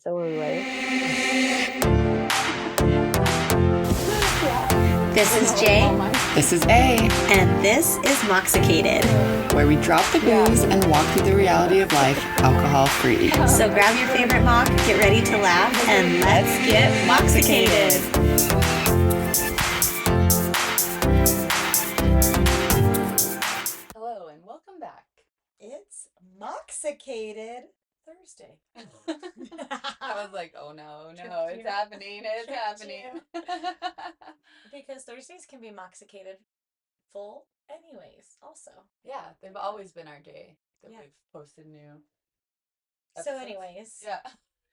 so are we ready? This is Jay. This is A, And this is Mocksicated. where we drop the booze and walk through the reality of life alcohol-free. So grab your favorite mock, get ready to laugh, and let's get Mocksicated. Hello and welcome back. It's Mocksicated Thursday. I was like, oh no, it's Tricked you. happening, it's Tricked happening. Because Thursdays can be Mocksicated full anyways, also. Yeah, they've always been our day that Yeah. we've posted new So episodes. anyways, Yeah.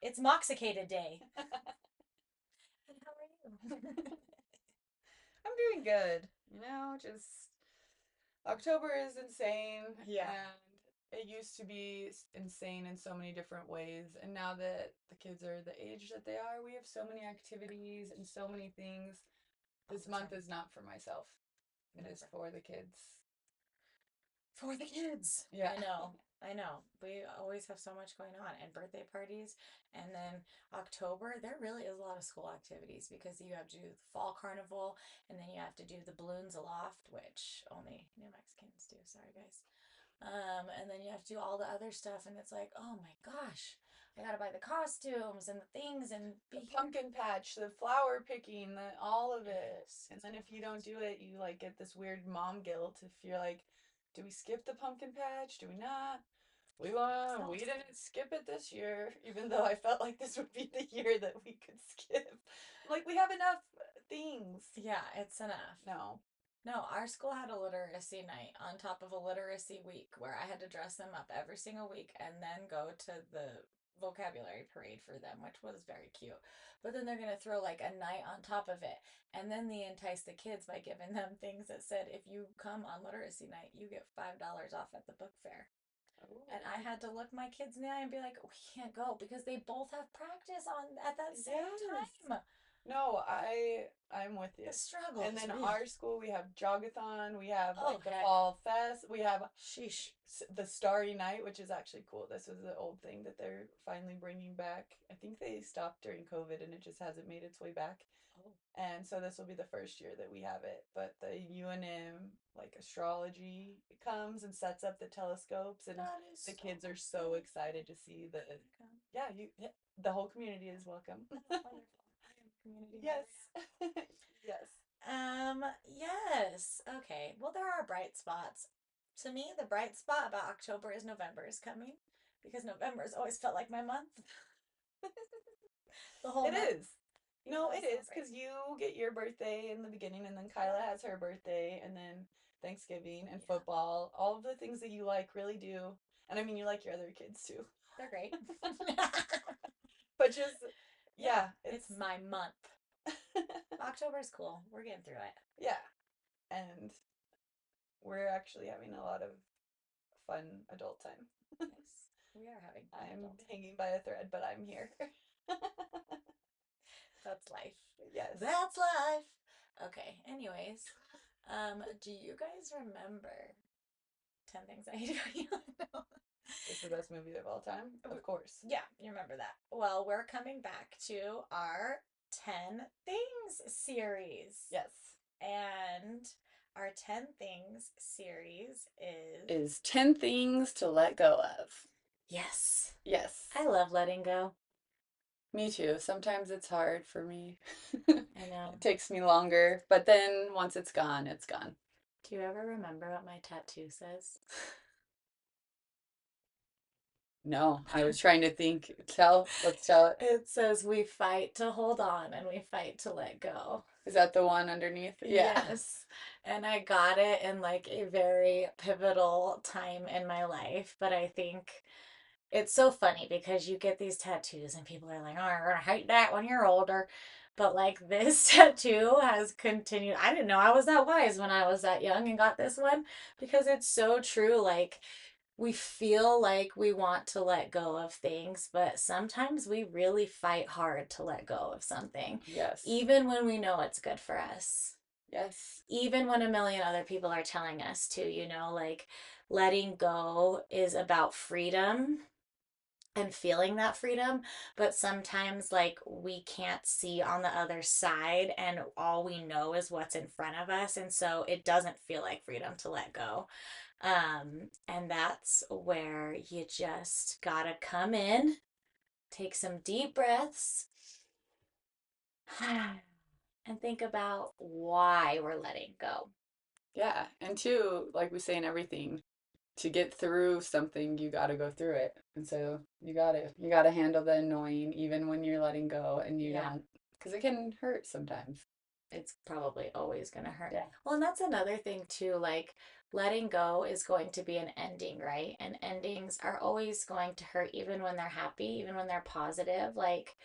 it's Mocksicated Day. And how are you? I'm doing good. Just October is insane. Yeah. And it used to be insane in so many different ways. And now that the kids are the age that they are, we have so many activities and so many things. This month is not for myself. It is for the kids. For the kids. Yeah. I know. We always have so much going on, and birthday parties. And then October, there really is a lot of school activities because you have to do the fall carnival, and then you have to do the balloons aloft, which only New Mexicans do. Sorry, guys. And then you have to do all the other stuff, and it's like, oh my gosh, I gotta buy the costumes and the things and The pumpkin patch, the flower picking, all of it. And then if you don't do it, you like get this weird mom guilt if you're like, do we skip the pumpkin patch? Do we not? We didn't skip it this year, even though I felt like this would be the year that we could skip. Like we have enough things. Yeah, it's enough. No, our school had a literacy night on top of a literacy week where I had to dress them up every single week and then go to the vocabulary parade for them, which was very cute. But then they're going to throw like a night on top of it. And then they entice the kids by giving them things that said, if you come on literacy night, you get $5 off at the book fair. Ooh. And I had to look my kids in the eye and be like, we can't go because they both have practice on at that same time. No, I'm with you. The struggle. And then real. our school, we have jogathon, we have Oh, like the heck. fall fest, we have Sheesh. the Starry Night, which is actually cool. This was the old thing that they're finally bringing back. I think they stopped during COVID and it just hasn't made its way back. Oh. And so this will be the first year that we have it. But the UNM, like astrology, comes and sets up the telescopes, and the kids are so excited to see the. The whole community is welcome. Wonderful. Community. Yes. Yes. Yes. Okay. Well, there are bright spots. To me, the bright spot about October is November is coming because November has always felt like my month. The whole It month. is. No, it is because you get your birthday in the beginning, and then Kyla has her birthday, and then Thanksgiving and football. All of the things that you like really do. And I mean, you like your other kids too. They're great. But just, yeah. It's my month. October's cool. We're getting through it. Yeah. And we're actually having a lot of fun adult time. Yes, we are having fun. I'm hanging by a thread, but I'm here. That's life. Yes. That's life. Okay, anyways, do you guys remember 10 Things I Hate About You? It's the best movie of all time, of course. Yeah, you remember that. Well, we're coming back to our 10 Things series. Yes. And our 10 Things series is 10 Things to Let Go of. Yes. Yes. I love letting go. Me too. Sometimes it's hard for me. I know. It takes me longer, but then once it's gone, it's gone. Do you ever remember what my tattoo says? No, I was trying to think. Let's tell it. It says we fight to hold on and we fight to let go. Is that the one underneath? Yeah. Yes. And I got it in like a very pivotal time in my life, but I think it's so funny because you get these tattoos and people are like, oh, you're gonna hate that when you're older. But like this tattoo has continued. I didn't know I was that wise when I was that young and got this one because it's so true. Like we feel like we want to let go of things, but sometimes we really fight hard to let go of something. Yes. Even when we know it's good for us. Yes. Even when a million other people are telling us to, like letting go is about freedom. and feeling that freedom, but sometimes like we can't see on the other side and all we know is what's in front of us, and so it doesn't feel like freedom to let go. And that's where you just gotta come in, take some deep breaths, and think about why we're letting go. Yeah. And two, like we say in everything, to get through something, you got to go through it. And so you got to handle the annoying even when you're letting go and you Yeah, don't, because it can hurt sometimes. it's probably always going to hurt. Yeah. Well, and that's another thing too. Like, letting go is going to be an ending, right? And endings are always going to hurt, even when they're happy, even when they're positive. Like,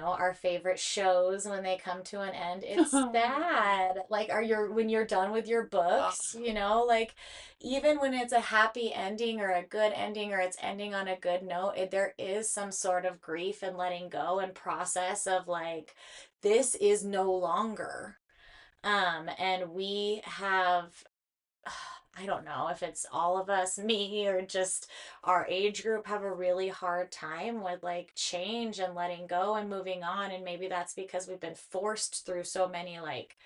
our favorite shows, when they come to an end, it's sad. Like, when you're done with your Oh, books, like, even when it's a happy ending or a good ending or it's ending on a good note, there is some sort of grief and letting go and process of like, this is no longer. And we have, I don't know if it's all of us, me, or just our age group, have a really hard time with like change and letting go and moving on. And maybe that's because we've been forced through so many like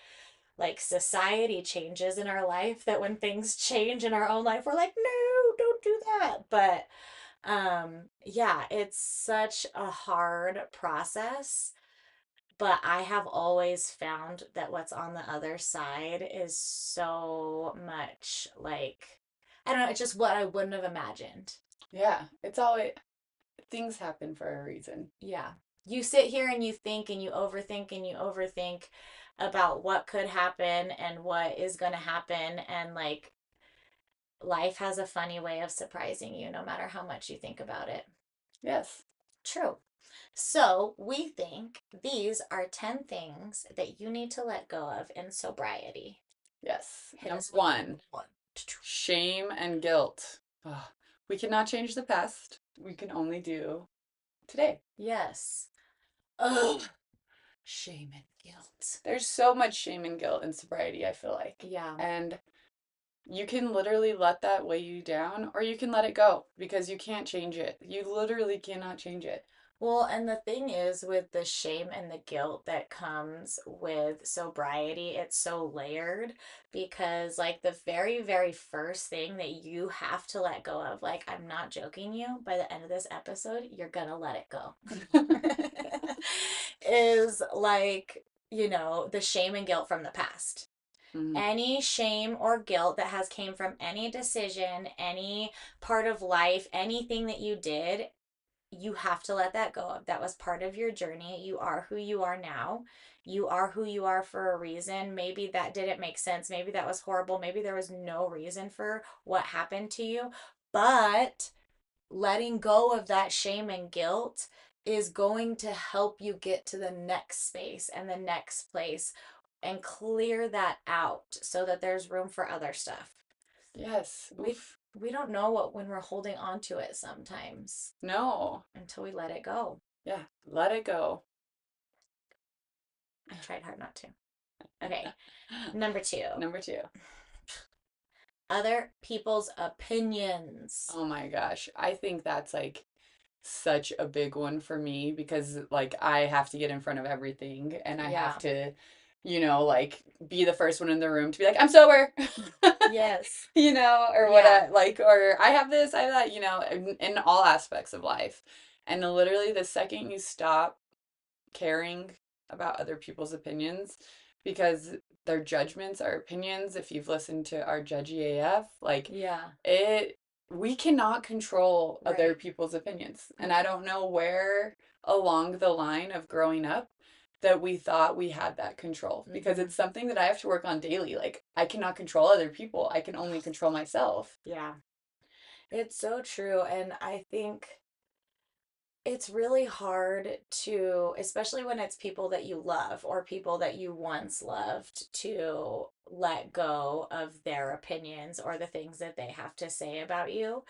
society changes in our life that when things change in our own life, we're like, no, don't do that. But yeah, it's such a hard process, but I have always found that what's on the other side is so much like, I don't know, it's just what I wouldn't have imagined. yeah. It's always, things happen for a reason. Yeah. You sit here and you think and you overthink about what could happen and what is going to happen. And like, life has a funny way of surprising you no matter how much you think about it. Yes. True. So, we think these are 10 things that you need to let go of in sobriety. Yes. Hit Number us with one, one. shame and guilt. Oh, we cannot change the past. We can only do today. Yes. Ugh. Shame and guilt. There's so much shame and guilt in sobriety, I feel like. Yeah. And you can literally let that weigh you down, or you can let it go because you can't change it. You literally cannot change it. Well, and the thing is, with the shame and the guilt that comes with sobriety, it's so layered because, like, the very, very first thing that you have to let go of, like, I'm not joking you, by the end of this episode, you're gonna let it go, is like, the shame and guilt from the past. Mhm. Any shame or guilt that has came from any decision, any part of life, anything that you did, you have to let that go of. That was part of your journey. You are who you are now. You are who you are for a reason. Maybe that didn't make sense. Maybe that was horrible. Maybe there was no reason for what happened to you. But letting go of that shame and guilt is going to help you get to the next space and the next place and clear that out so that there's room for other stuff. Yes. We Oof. we don't know what when we're holding on to it sometimes No. until we let it go. Yeah. Let it go. I tried hard not to. Okay, number two, Number two. other people's opinions. Oh my gosh. I think that's like such a big one for me because like I have to get in front of everything and I have Yeah. to, like be the first one in the room to be like, I'm sober. Yes. Or what Yeah. I like, or I have this, I have that, in all aspects of life. And literally the second you stop caring about other people's opinions because their judgments are opinions, if you've listened to our Judgy AF, like Yeah. it we cannot control other Right. people's opinions. And I Mm-mm. don't know where along the line of growing up that we thought we had that control because Mm-hmm. it's something that I have to work on daily. Like I cannot control other people. I can only control myself. Yeah. It's so true. And I think it's really hard to, especially when it's people that you love or people that you once loved, to let go of their opinions or the things that they have to say about you.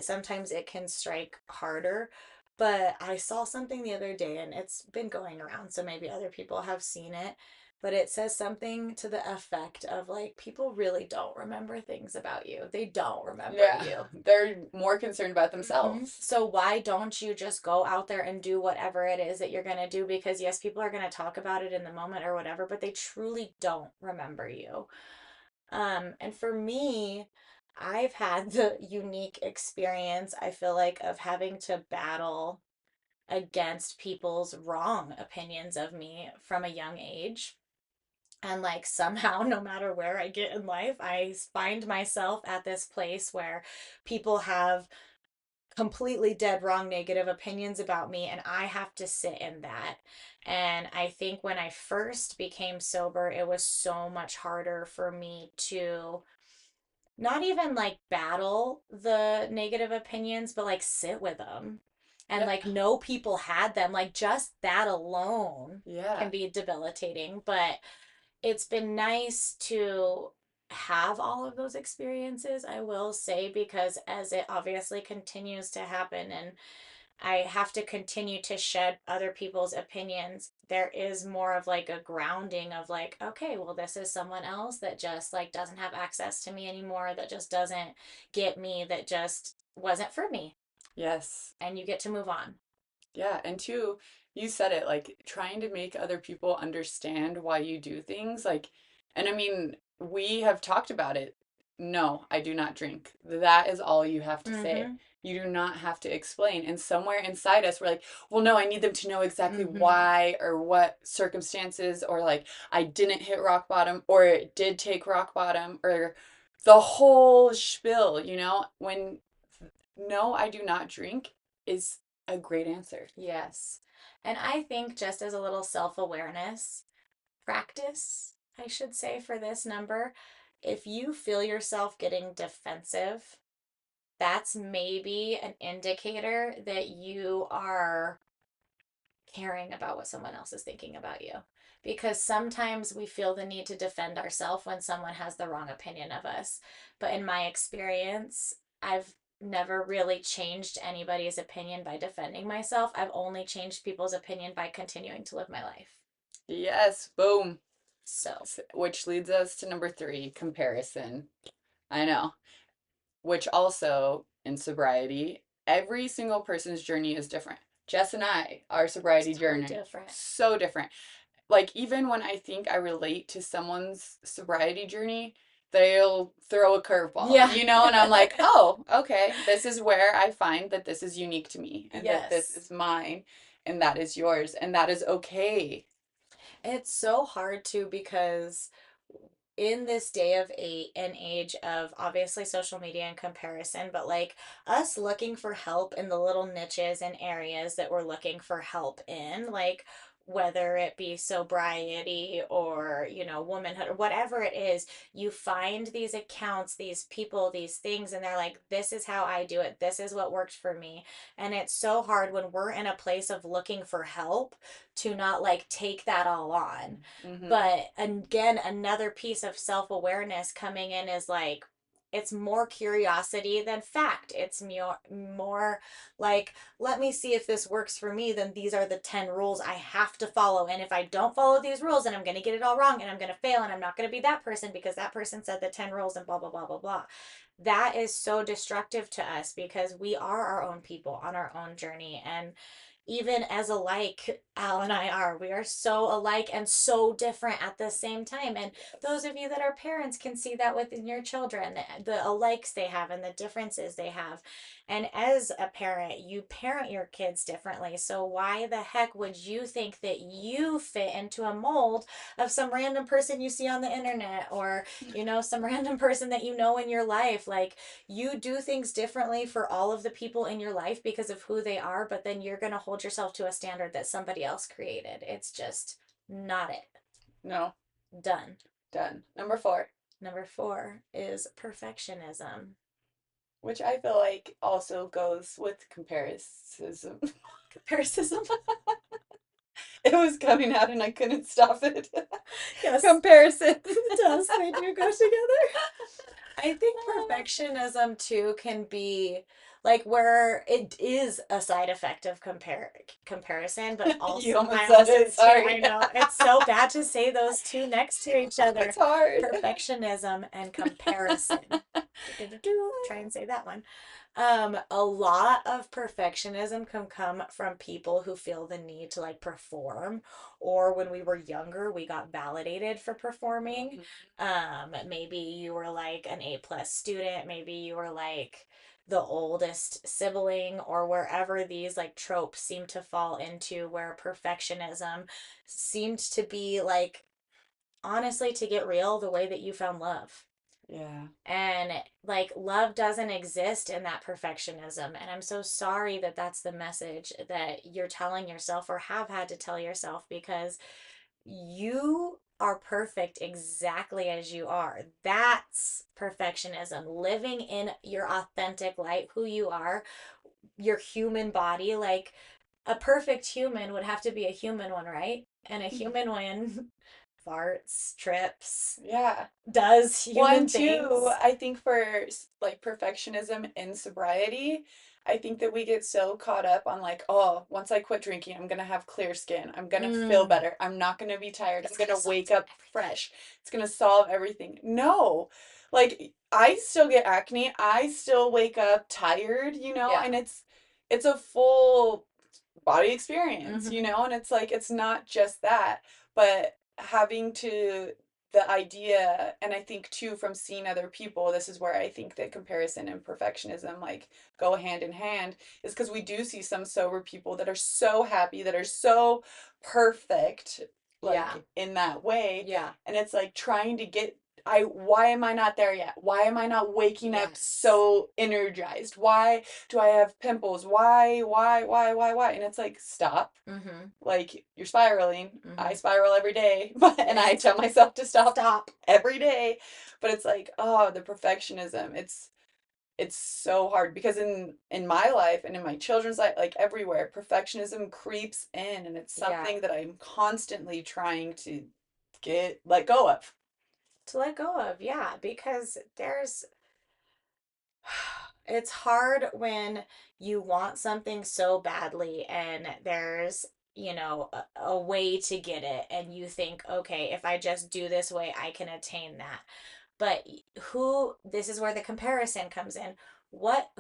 Sometimes it can strike harder. But I saw something the other day and it's been going around, so maybe other people have seen it. but it says something to the effect of like, people really don't remember things about you. They don't remember Yeah, you. they're more concerned about themselves. So why don't you just go out there and do whatever it is that you're going to do? Because yes, people are going to talk about it in the moment or whatever, but they truly don't remember you. And for me, I've had the unique experience, I feel like, of having to battle against people's wrong opinions of me from a young age. And like somehow, no matter where I get in life, I find myself at this place where people have completely dead wrong negative opinions about me, and I have to sit in that. And I think when I first became sober, it was so much harder for me to not even like battle the negative opinions, but like sit with them and Yeah. like know people had them. Like just that alone Yeah. can be debilitating. But it's been nice to have all of those experiences, I will say, because as it obviously continues to happen and I have to continue to shed other people's opinions, there is more of like a grounding of like, okay, well, this is someone else that just like doesn't have access to me anymore, that just doesn't get me, that just wasn't for me. Yes. And you get to move on. Yeah, and two, you said it, like trying to make other people understand why you do things, like, and I mean, we have talked about it. No, I do not drink. That is all you have to say. Mm-hmm. You do not have to explain. And somewhere inside us, we're like, well, no, I need them to know exactly Mm-hmm. why or what circumstances, or like, I didn't hit rock bottom, or it did take rock bottom, or the whole spiel, when no, I do not drink is a great answer. Yes. And I think just as a little self awareness practice, I should say, for this number, if you feel yourself getting defensive, that's maybe an indicator that you are caring about what someone else is thinking about you. Because sometimes we feel the need to defend ourselves when someone has the wrong opinion of us. But in my experience, I've never really changed anybody's opinion by defending myself. I've only changed people's opinion by continuing to live my life. Yes, boom. So, Which leads us to number three, comparison. I know. Which also, in sobriety, every single person's journey is different. Jess and I, our sobriety so journey, different. so different. Like, even when I think I relate to someone's sobriety journey, they'll throw a curveball, Yeah. and I'm like, oh, okay, this is where I find that this is unique to me and that this Yes. is mine and that is yours and that is okay. It's so hard too because in this day of an age of obviously social media and comparison, but like us looking for help in the little niches and areas that we're looking for help in, like whether it be sobriety or womanhood or whatever it is, you find these accounts, these people, these things, and they're like, this is how I do it, this is what worked for me. And it's so hard when we're in a place of looking for help to not like take that all on. Mm-hmm. But again, another piece of self awareness coming in is like, it's more curiosity than fact. It's more like, let me see if this works for me, then these are the 10 rules I have to follow. And if I don't follow these rules, then I'm going to get it all wrong and I'm going to fail and I'm not going to be that person because that person said the 10 rules and blah, blah, blah, blah, blah. That is so destructive to us because we are our own people on our own journey. And even as alike Al and I are. We are so alike and so different at the same time. And those of you that are parents can see that within your children, the alikes they have and the differences they have. And as a parent, you parent your kids differently. So why the heck would you think that you fit into a mold of some random person you see on the internet or, some random person that you know in your life? Like, you do things differently for all of the people in your life because of who they are, but then you're going to hold yourself to a standard that somebody else created. It's just not it. No, Done. done. Number four, Number four is perfectionism. which I feel like also goes with comparison. Comparison. It was coming out and I couldn't stop it. Yes, Comparison. it does. They do go together. I think perfectionism too can be like where it is a side effect of comparison, but You also almost I said also it, too, I sorry. know it's so bad to say those two next to each other, It's hard. perfectionism and comparison. Try and say that one. A lot of perfectionism can come from people who feel the need to like perform, or when we were younger, we got validated for performing. Mhm. Maybe you were like an A+ student, maybe you were like the oldest sibling, or wherever these like tropes seem to fall into, where perfectionism seemed to be like, honestly, to get real, the way that you found love. Yeah. And like love doesn't exist in that perfectionism. And I'm so sorry that that's the message that you're telling yourself or have had to tell yourself, because you are perfect exactly as you are. That's perfectionism. Living in your authentic light, who you are, your human body. Like a perfect human would have to be a human one, right? And a human one farts, trips, Yeah. does One, human too, things. I think for like perfectionism in sobriety, I think that we get so caught up on like, oh, once I quit drinking, I'm gonna have clear skin. I'm gonna feel Mm, better. I'm not gonna be tired. it's I'm gonna gonna solve wake up everything. fresh. It's gonna solve everything. No. Like I still get acne. I still wake up tired, and Yeah. it's a full body experience, Mm-hmm. and it's like it's not just that, but having to the idea, and I think too from seeing other people, this is where I think that comparison and perfectionism like go hand in hand, is because we do see some sober people that are so happy, that are so perfect, Yeah. like in that way, Yeah. and it's like trying to get why am I not there yet? Why am I not waking up Yes. so energized? Why do I have pimples? Why? And it's like, stop. Mm-hmm. Like, you're spiraling. I Mm-hmm. spiral every day, but and I Yes. tell myself to stop Stop. every day. But it's like, oh, the perfectionism. It's so hard because in my life and in my children's life, like everywhere, perfectionism creeps in, and it's Yeah. something that I'm constantly trying to get let go of. To let go of. Yeah. Because it's hard when you want something so badly and there's, a way to get it, and you think, okay, if I just do this way, I can attain that. But this is where the comparison comes in.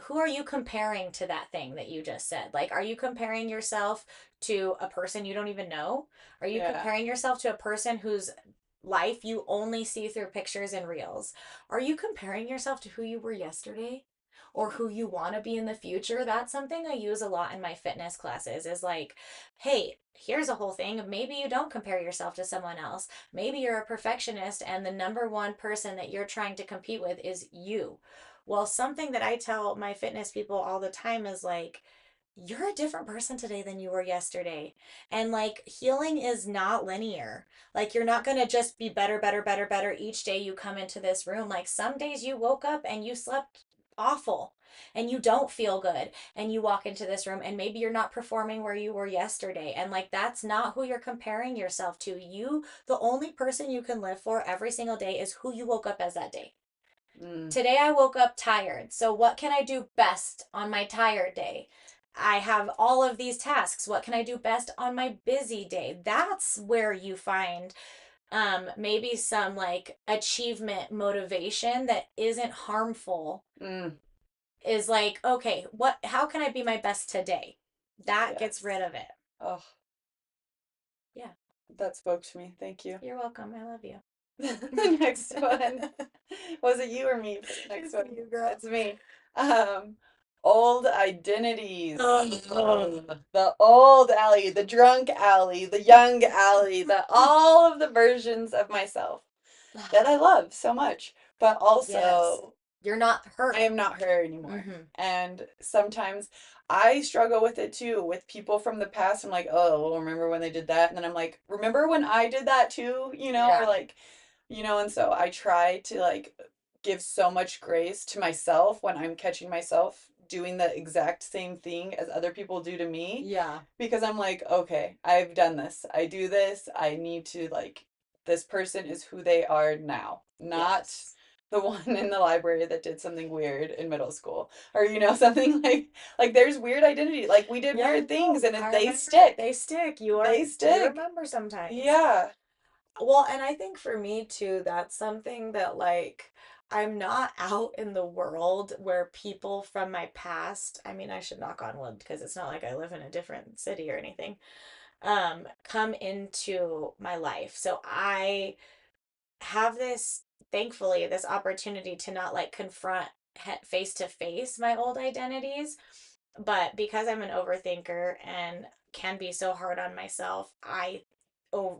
Who are you comparing to that thing that you just said? Like, are you comparing yourself to a person you don't even know? Are you Yeah. comparing yourself to a person whose life you only see through pictures and reels? Are you comparing yourself to who you were yesterday? Or who you want to be in the future? That's something I use a lot in my fitness classes, is like, hey, here's a whole thing. Maybe you don't compare yourself to someone else. Maybe you're a perfectionist and the number one person that you're trying to compete with is you. Well, something that I tell my fitness people all the time is like, you're a different person today than you were yesterday. And like, healing is not linear. Like, you're not going to just be better, better, better, better each day you come into this room. Like, some days you woke up and you slept awful and you don't feel good, and you walk into this room and maybe you're not performing where you were yesterday, and like, that's not who you're comparing yourself to. The only person you can live for every single day is who you woke up as that day. Mm, Today I woke up tired, so what can I do best on my tired day? I have all of these tasks. What can I do best on my busy day? That's where you find maybe some like achievement motivation that isn't harmful. mm, Is like, okay, how can I be my best today? That gets rid yes. of it. Oh, Yeah. that spoke to me. Thank you. You're welcome. I love you. The next one. Was it you or me for the next It's one? you, girl. It's me. Um, Old identities. Oh, Ugh. The old Allie, the drunk Allie, the young Allie, the all of the versions of myself that I love so much. But yes. also You're not I her. am not her anymore. Mm-hmm. And sometimes I struggle with it too, with people from the past. I'm like, oh, well, remember when they did that? And then I'm like, remember when I did that too? Or Yeah. like, and so I try to like give so much grace to myself when I'm catching myself doing the exact same thing as other people do to me, Yeah. because I'm like, okay, I've done this. I do this. I need to like, this person is who they are now, not Yes. the one in the library that did something weird in middle school, or something like there's weird identity. Like we did Yeah, weird no, things, and I they remember it. stick. They stick. They You stick. remember sometimes. Yeah. Well, and I think for me too, that's something that like I'm not out in the world where people from my past, I mean, I should knock on wood because it's not like I live in a different city or anything, come into my life. So I have this, thankfully, this opportunity to not like confront face to face my old identities. But because I'm an overthinker and can be so hard on myself,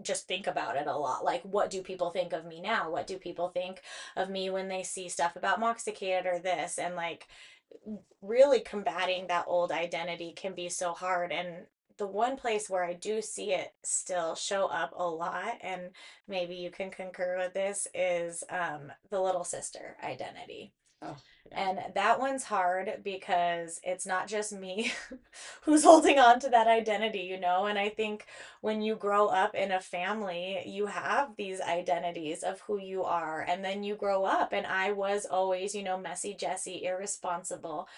just think about it a lot. Like, what do people think of me now? What do people think of me when they see stuff about Mocksicated or this? And like, really combating that old identity can be so hard. And the one place where I do see it still show up a lot, and maybe you can concur with this, is the little sister identity. Oh, yeah. And that one's hard because it's not just me who's holding on to that identity, you know? And I think when you grow up in a family, you have these identities of who you are. And then you grow up, and I was always, messy Jessie, irresponsible,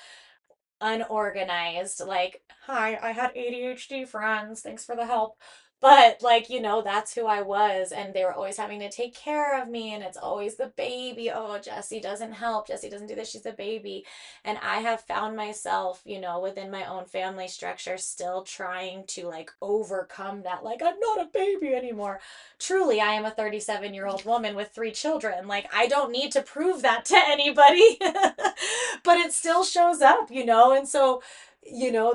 unorganized, like, hi, I had ADHD friends, thanks for the help. But like, that's who I was, and they were always having to take care of me, and it's always the baby. Oh, Jessie doesn't help. Jessie doesn't do this. She's a baby. And I have found myself, within my own family structure, still trying to like overcome that. Like, I'm not a baby anymore. Truly, I am a 37-year-old woman with 3 children. Like, I don't need to prove that to anybody. But it still shows up, and so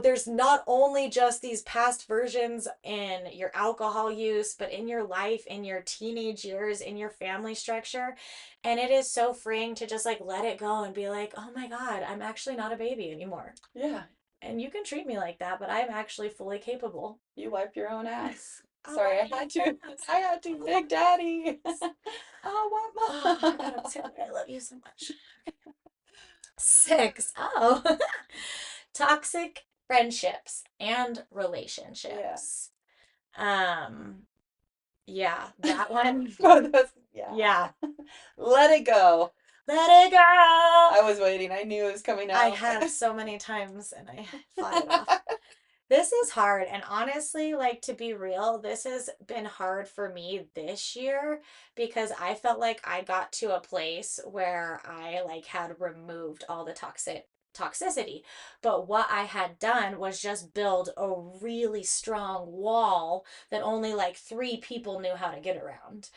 there's not only just these past versions in your alcohol use, but in your life, in your teenage years, in your family structure. And it is so freeing to just like let it go and be like, oh my God, I'm actually not a baby anymore. Yeah. And you can treat me like that, but I'm actually fully capable. You wipe your own ass. I'll Sorry, wipe I my had to. ass. I had to. I'll Big wipe my Daddy. ass. Oh, Oh, I what gotta say mom? that I love you so much. 6. Oh. Toxic friendships and Yeah. relationships. Um, yeah, that one. Both those, yeah. Yeah. Let it go. Let it go. I was waiting. I knew it was coming I out. have so many times and I fought it off. This is hard. And honestly, like to be real, this has been hard for me this year because I felt like I got to a place where I like had removed all the toxicity. But what I had done was just build a really strong wall that only like 3 people knew how to get around.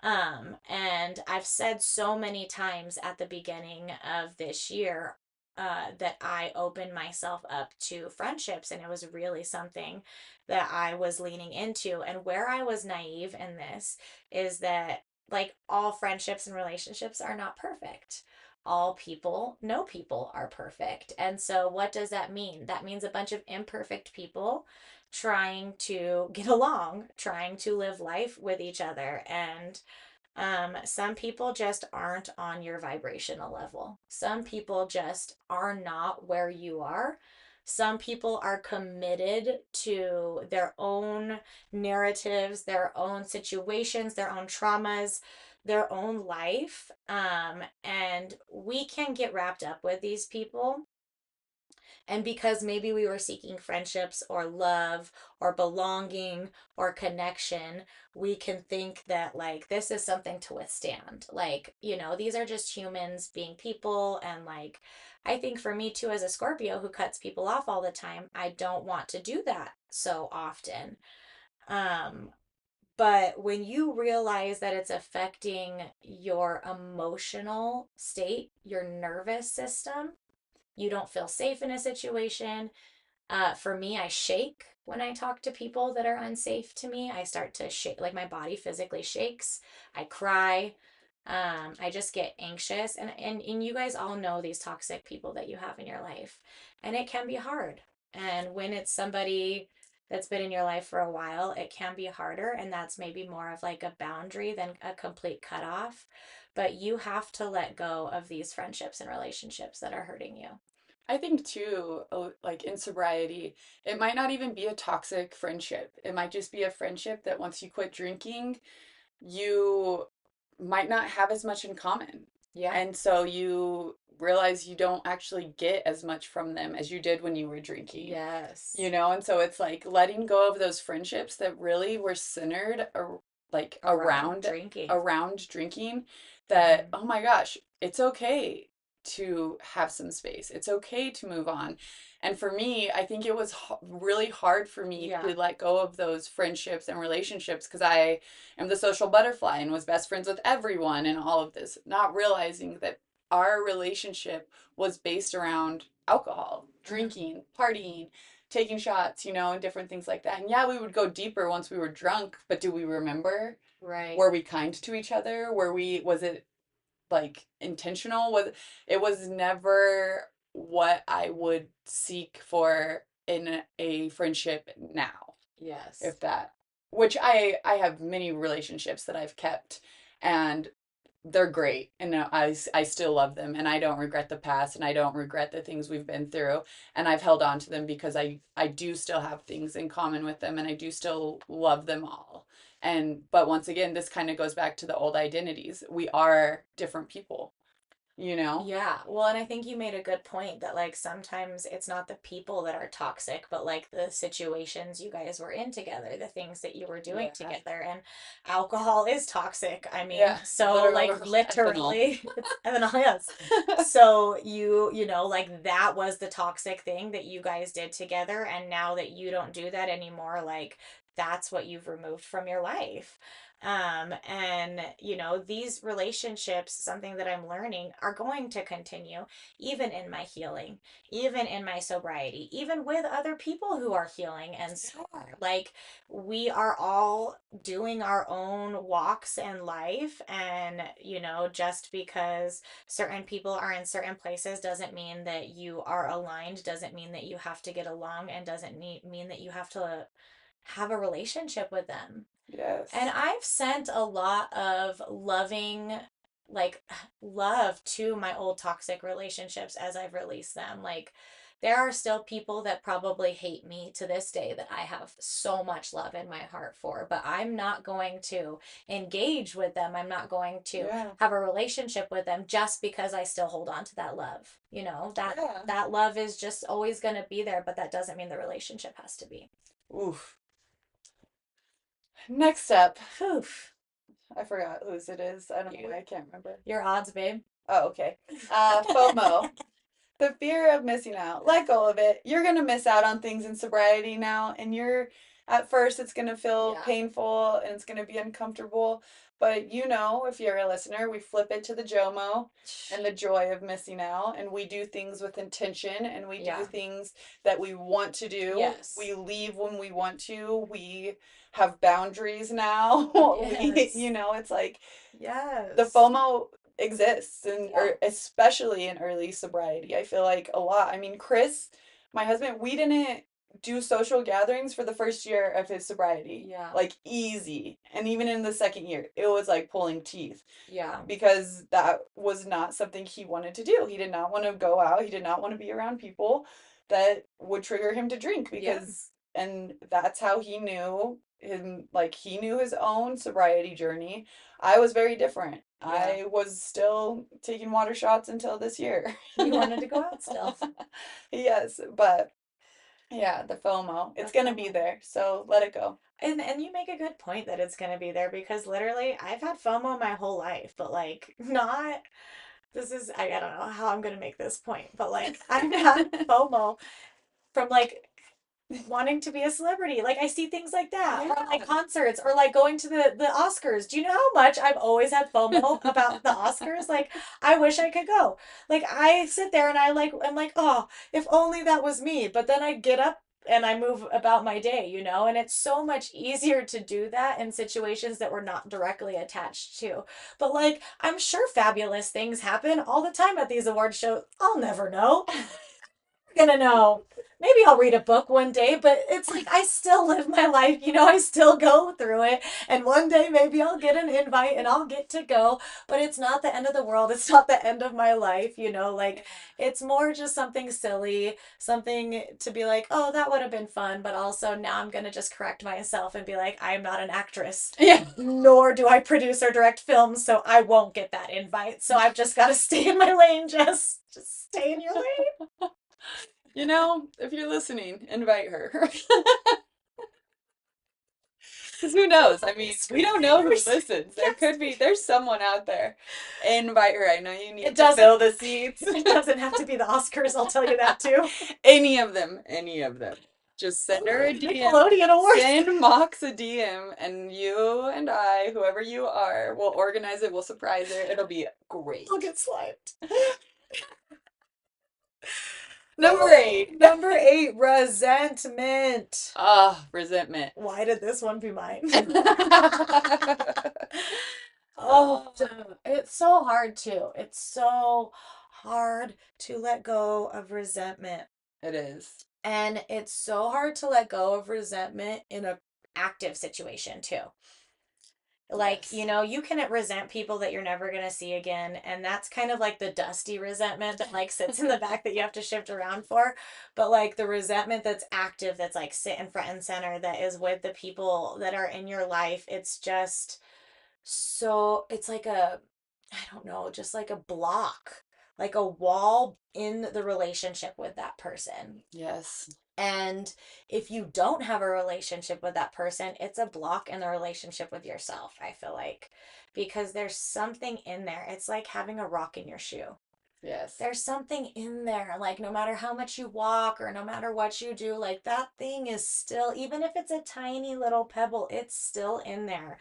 And I've said so many times at the beginning of this year, that I opened myself up to friendships, and it was really something that I was leaning into. And where I was naive in this is that, like, all friendships and relationships are not perfect. All people, no people are perfect. And so, what does that mean? That means a bunch of imperfect people trying to get along, trying to live life with each other. And some people just aren't on your vibrational level. Some people just are not where you are. Some people are committed to their own narratives, their own situations, their own traumas, their own life. And we can get wrapped up with these people, and because maybe we were seeking friendships or love or belonging or connection, we can think that, like, this is something to withstand. Like, these are just humans being people. And, like, I think for me too, as a Scorpio who cuts people off all the time, I don't want to do that so often. Um, but when you realize that it's affecting your emotional state, your nervous system, you don't feel safe in a situation. For me, I shake when I talk to people that are unsafe to me. I start to shake, like my body physically shakes. I cry. I just get anxious. And you guys all know these toxic people that you have in your life. And it can be hard. And when it's somebody that's been in your life for a while, it can be harder. And that's maybe more of like a boundary than a complete cutoff. But you have to let go of these friendships and relationships that are hurting you. I think too, like in sobriety, it might not even be a toxic friendship. It might just be a friendship that once you quit drinking, you might not have as much in common. Yeah. And so you realize you don't actually get as much from them as you did when you were drinking. Yes. And so it's like letting go of those friendships that really were centered like Around drinking. around drinking, that Hmm. oh my gosh, it's okay to have some space. It's okay to move on. And for me, I think it was really hard for me Yeah. to let go of those friendships and relationships because I am the social butterfly and was best friends with everyone and all of this, not realizing that our relationship was based around alcohol, Hmm. drinking, partying, taking shots, and different things like that. And yeah, we would go deeper once we were drunk, but do we remember? Right. Were we kind to each other? Was it like intentional? It was never what I would seek for in a friendship now, Yes. if that, which I have many relationships that I've kept, and they're great, and I still love them, and I don't regret the past, and I don't regret the things we've been through, and I've held on to them because I do still have things in common with them, and I do still love them all. And but once again, this kind of goes back to the old identities. We are different people, you know? Yeah, well, and I think you made a good point that like sometimes it's not the people that are toxic, but like the situations you guys were in together, the things that you were doing Yeah. together. And alcohol is toxic. I mean, Yeah, so like literal ethanol. literally, it's ethanol, yes. So like that was the toxic thing that you guys did together, and now that you don't do that anymore, like that's what you've removed from your life. And these relationships, something that I'm learning, are going to continue even in my healing, even in my sobriety, even with other people who are healing and Yeah. sober. Like, we are all doing our own walks in life. And, just because certain people are in certain places doesn't mean that you are aligned, doesn't mean that you have to get along, and doesn't mean that you have to have a relationship with them. And Yes. I've sent a lot of loving, like, love to my old toxic relationships as I've released them. Like, there are still people that probably hate me to this day that I have so much love in my heart for, but I'm not going to engage with them. I'm not going to Yeah. have a relationship with them just because I still hold on to that love. That Yeah. that love is just always going to be there, but that doesn't mean the relationship has to be. Oof. Next up, Phew. I forgot whose it is. I don't know You, why I can't remember. your odds, babe. Oh, okay. FOMO. The fear of missing out. Let go of it. You're going to miss out on things in sobriety now, and at first, it's going to feel Yeah. painful and it's going to be uncomfortable. But if you're a listener, we flip it to the JOMO and the joy of missing out, and we do things with intention, and we do Yeah. things that we want to do. Yes. We leave when we want to. We have boundaries now. Yes. It's like the Yes. FOMO exists, and Yeah. especially in early sobriety. I feel like a lot. I mean, Chris, my husband, we didn't do social gatherings for the first year of his sobriety. Yeah. Like easy. And even in the second year, it was like pulling teeth Yeah. because that was not something he wanted to do. He did not want to go out. He did not want to be around people that would trigger him to drink Yeah. and that's how he knew him, like he knew his own sobriety journey. I was very different. Yeah. I was still taking water shots until this year. You wanted to go out still. Yes, but yeah, the FOMO, it's The gonna be FOMO. there, so let it go. And you make a good point that it's gonna be there because literally I've had FOMO my whole life, but like not I don't know how I'm gonna make this point, but like I've had FOMO from like wanting to be a celebrity. Like I see things like that, or like Yeah. concerts, or like going to the Oscars. Do you know how much I've always had FOMO about the Oscars? Like I wish I could go. Like I sit there and I'm like, oh, if only that was me. But then I get up and I move about my day, and it's so much easier to do that in situations that we're not directly attached to. But like I'm sure fabulous things happen all the time at these award shows. I'll never know. gonna know. Maybe I'll read a book one day, but it's like I still live my life, I still go through it. And one day maybe I'll get an invite and I'll get to go, but it's not the end of the world. It's not the end of my life. Yeah. Like it's more just something silly, something to be like, oh, that would have been fun, but also now I'm gonna just correct myself and be like, I am not an actress, Yeah. nor do I produce or direct films, so I won't get that invite. So I've just gotta stay in my lane, Jess. Just stay in your lane. If you're listening, invite her. Because who knows? I mean, we don't know who Screenwriters. listens. There Yes. could be, there's someone out there. Invite her. I know you It need to doesn't. fill the seats. It doesn't have to be the Oscars. I'll tell you that too. Any of them. Any of them. Just send her a DM. Nickelodeon Awards. Send Mox a DM, and you and I, whoever you are, will organize it. We'll surprise her. It'll be great. I'll get slimed. Number 8. Number 8, resentment. Ah, resentment. Why did this one be mine? Oh, Ah, it's so hard too. It's so hard to let go of resentment. it is. And it's so hard to let go of resentment in a active situation too. Like, Yes. you can resent people that you're never going to see again, and that's kind of like the dusty resentment that like sits in the back that you have to shift around for. But like the resentment that's active, that's like sit in front and center, that is with the people that are in your life, it's just so it's like I don't know, just like a block, like a wall in the relationship with that person. Yes. And if you don't have a relationship with that person, it's a block in the relationship with yourself, I feel like, because there's something in there. It's like having a rock in your shoe. Yes. There's something in there. Like, no matter how much you walk or no matter what you do, like, that thing is still, even if it's a tiny little pebble, it's still in there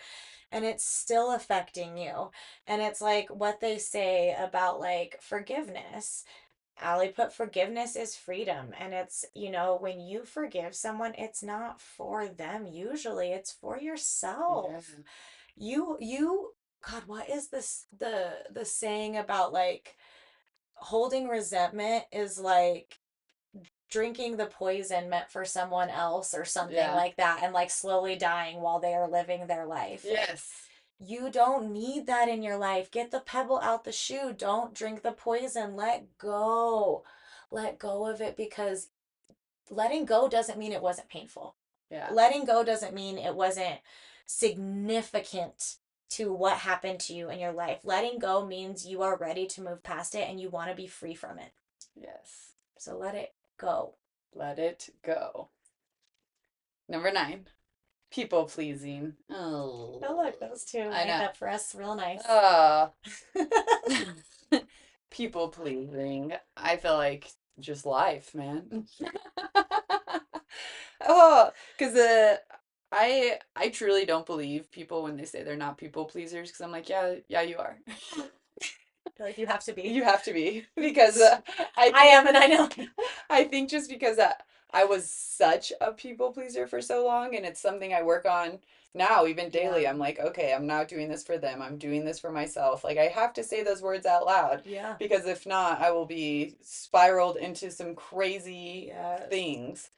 and it's still affecting you. And it's like what they say about like forgiveness. Allie put forgiveness is freedom. And it's, when you forgive someone, it's not for them. Usually it's for Yeah. yourself. God, what is this the saying about like holding resentment is like drinking the poison meant for someone else or something Yeah. like that and like slowly dying while they are living their life. Like Yes. you don't need that in your life. Get the pebble out the shoe. Don't drink the poison. Let go. Let go of it because letting go doesn't mean it wasn't painful. Yeah. Letting go doesn't mean it wasn't significant to what happened to you in your life. Letting go means you are ready to move past it and you want to be free from it. Yes. So let it go. Let it go. Number 9. People pleasing. I Oh, like those two. I Made know. that for us real nice. Ah, people pleasing. I feel like just life, man. Oh, because I truly don't believe people when they say they're not people pleasers. Because I'm like, yeah, yeah, you are. I feel like you have to be. You have to be because I I think am, and I know. I think just because I was such a people pleaser for so long, and it's something I work on now, even daily. Yeah. I'm like, okay, I'm not doing this for them. I'm doing this for myself. Like, I have to say those words out loud Yeah. because if not, I will be spiraled into some crazy Yes. things.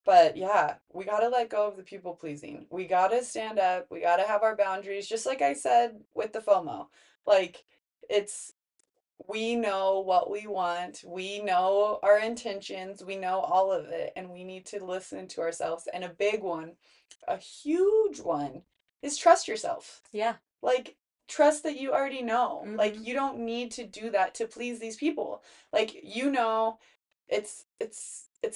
But yeah, we got to let go of the people pleasing. We got to stand up. We got to have our boundaries, just like I said with the FOMO. Like, it's we know what we want, we know our intentions, we know all of it, and we need to listen to ourselves. And a big one, a huge one, is trust yourself. Yeah. Like, trust that you already know. Like, Mm-hmm. you don't need to do that to please these people. Like, it's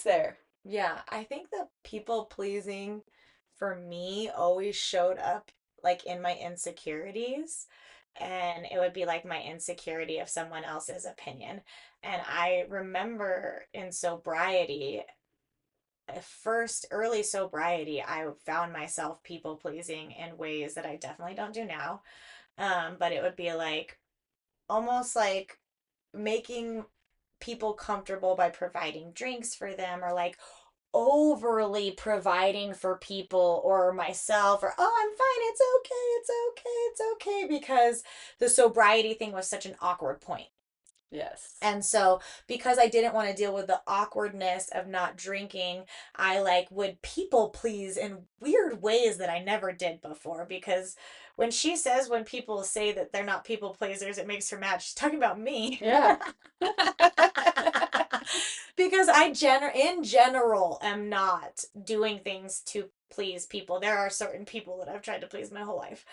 there. Yeah. I think the people pleasing for me always showed up like in my insecurities. And it would be like my insecurity of someone else's opinion. And I remember in sobriety, first early sobriety, I found myself people pleasing in ways that I definitely don't do now. But it would be like almost like making people comfortable by providing drinks for them or like overly providing for people or myself or oh I'm fine, it's okay because the sobriety thing was such an awkward point. Yes. And so, because I didn't want to deal with the awkwardness of not drinking, I like would people please in weird ways that I never did before. Because when she says when people say that they're not people pleasers, it makes her mad. She's talking about me. Yeah. Because in general am not doing things to please people. There are certain people that I've tried to please my whole life.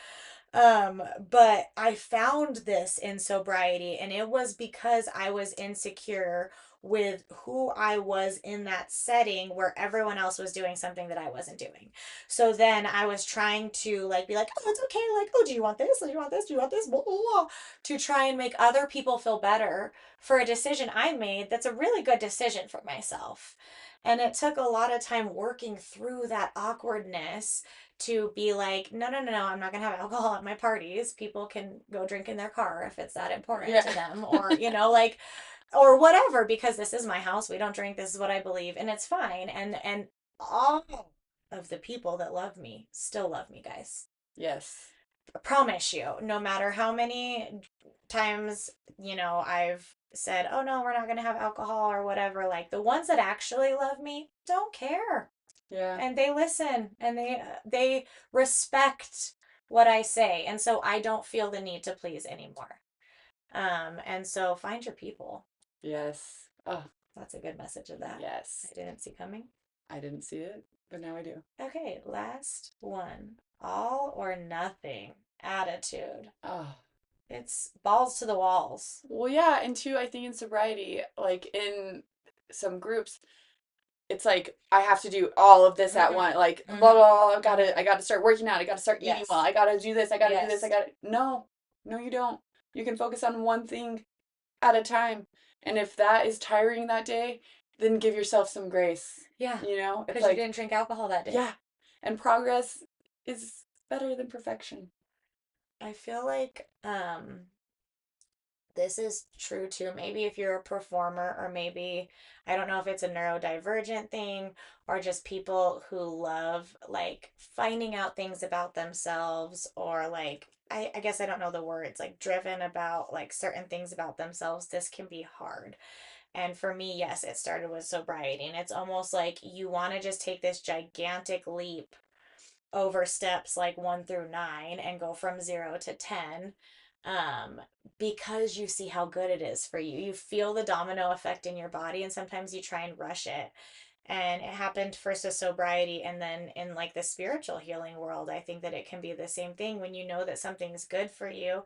But I found this in sobriety, and it was because I was insecure with who I was in that setting where everyone else was doing something that I wasn't doing. So then I was trying to like be like, oh, it's okay. Like, oh, do you want this? Do you want this? Do you want this? Blah, blah, blah, to try and make other people feel better for a decision I made that's a really good decision for myself. And it took a lot of time working through that awkwardness to be like, no, no, no, no, I'm not going to have alcohol at my parties. People can go drink in their car if it's that important Yeah. to them, or, like, or whatever, because this is my house. We don't drink. This is what I believe. And it's fine. And all of the people that love me still love me, guys. Yes. I promise you, no matter how many times, I've said, oh no, we're not going to have alcohol or whatever, like the ones that actually love me don't care, Yeah. and they listen, and they respect what I say, and so I don't feel the need to please anymore. And so find your people. Yes. Oh, That's a good message of that. yes. I didn't see coming. I didn't see it, but now I do. Okay, last one. All or nothing attitude. Oh. It's balls to the walls. Well, yeah, and two, I think in sobriety, like in some groups, it's like I have to do all of this at Mm-hmm. once. Like blah blah, Mm-hmm. blah, I Mm-hmm. gotta start working out. I gotta start eating well. Yes. I gotta do this. I gotta do this. I Yes. gotta no, no, you don't. You can focus on one thing at a time, and if that is tiring that day, then give yourself some grace. Yeah. You know, it's Because you like didn't drink alcohol that day. yeah, and progress is better than perfection. I feel like this is true too. Maybe if you're a performer, or maybe I don't know if it's a neurodivergent thing, or just people who love like finding out things about themselves, or like I guess I don't know the words, like driven about like certain things about themselves. This can be hard. And for me, yes, it started with sobriety. And it's almost like you want to just take this gigantic leap over steps like 1 through 9 and go from 0 to 10, um, because you see how good it is for you. You feel the domino effect in your body, and sometimes you try and rush it. And it happened first with sobriety, and then in like the spiritual healing world, I think that it can be the same thing. When you know that something's good for you,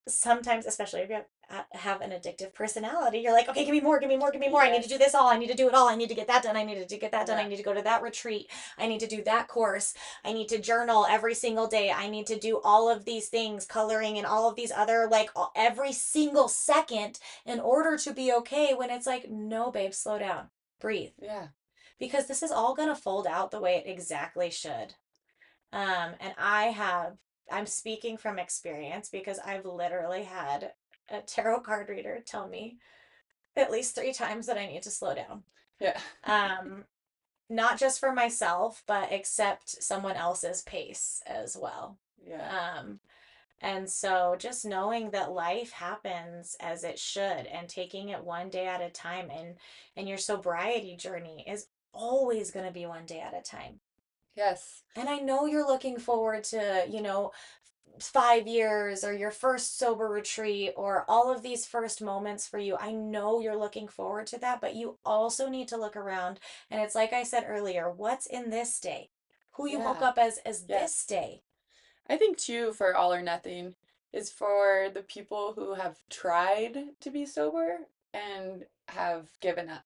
sometimes, especially if you have an addictive personality, you're like, okay, give me more, give me more, give me more. I need to do Yes. this all. I need to do it all. I need to get that done. I need to get that done. I Yeah. need to go to that retreat. I need to do that course. I need to journal every single day. I need to do all of these things, coloring and all of these other, like every single second in order to be okay. When it's like, no, babe, slow down, breathe. Yeah. Because this is all going to fold out the way it exactly should. And I'm speaking from experience because I've literally had a tarot card reader tell me at least 3 times that I need to slow down. Yeah. Um, Not just for myself, but accept someone else's pace as well. Yeah. Um, and so just knowing that life happens as it should, and taking it one day at a time, and your sobriety journey is always going to be one day at a time. Yes. And I know you're looking forward to, 5 years or your first sober retreat or all of these first moments for you. I know you're looking forward to that, but you also need to look around. And it's like I said earlier, what's in this day? Who you woke Yeah. up as this Yes. day? I think too for all or nothing is for the people who have tried to be sober and have given up.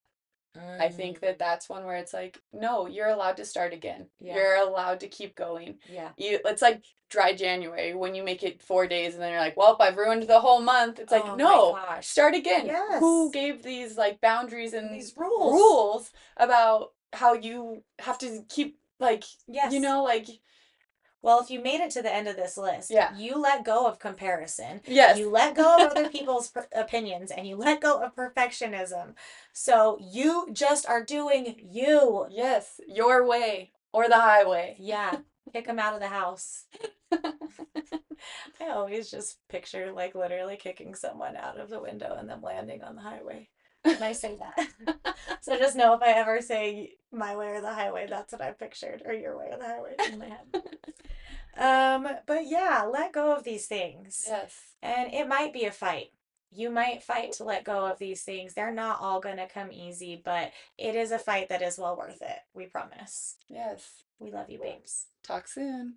I think that Mm, that's one where it's like, no, you're allowed to start again. yeah, You're allowed to keep going. yeah. It's like dry January when you make it 4 days and then you're like, well, I've ruined the whole month. It's like, Oh my no, gosh. start again. Who Yes. gave these like boundaries and These rules. rules about how you have to keep like, Yes. like, Well, if you made it to the end of this list, yeah. you let go of comparison, Yes. you let go of other people's opinions, and you let go of perfectionism. So you just are doing you. Yes, your way or the highway. Yeah, kick them out of the house. I always just picture like literally kicking someone out of the window and them landing on the highway when I say that. So just know if I ever say my way or the highway, that's what I pictured, or your way or the highway in my head. But yeah, let go of these things. Yes. And it might be a fight. You might fight to let go of these things. They're not all going to come easy, but it is a fight that is well worth it. We promise. Yes. We love you, babes. Talk soon.